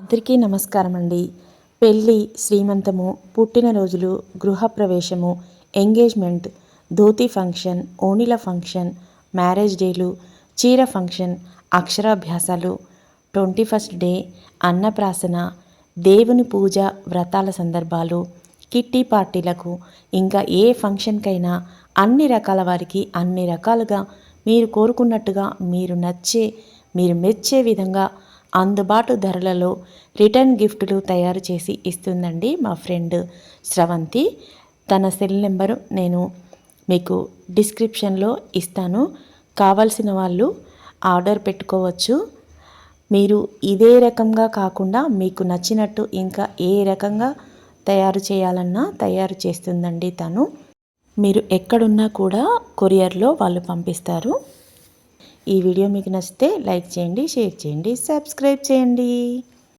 అందరికీ నమస్కారం అండి. పెళ్ళి, శ్రీమంతము, పుట్టినరోజులు, గృహప్రవేశము, ఎంగేజ్మెంట్, ధోతి ఫంక్షన్, ఓణిల ఫంక్షన్, మ్యారేజ్ డేలు, చీర ఫంక్షన్, అక్షరాభ్యాసాలు, 21st డే, అన్నప్రాసన, దేవుని పూజ, వ్రతాల సందర్భాలు, కిట్టి పార్టీలకు, ఇంకా ఏ ఫంక్షన్కైనా అన్ని రకాల వారికి అన్ని రకాలుగా మీరు కోరుకున్నట్టుగా మీరు మెచ్చే విధంగా అందుబాటు ధరలలో రిటర్న్ గిఫ్టులు తయారు చేసి ఇస్తుందండి మా ఫ్రెండ్ స్రవంతి. తన సెల్ నెంబరు నేను మీకు డిస్క్రిప్షన్లో ఇస్తాను. కావాల్సిన వాళ్ళు ఆర్డర్ పెట్టుకోవచ్చు. మీరు ఇదే రకంగా కాకుండా మీకు నచ్చినట్టు ఇంకా ఏ రకంగా తయారు చేయాలన్నా తయారు చేస్తుందండి తను. మీరు ఎక్కడున్నా కూడా కొరియర్లో వాళ్ళు పంపిస్తారు. ఈ వీడియో మీకు నచ్చితే లైక్ చేయండి, షేర్ చేయండి, సబ్స్క్రైబ్ చేయండి.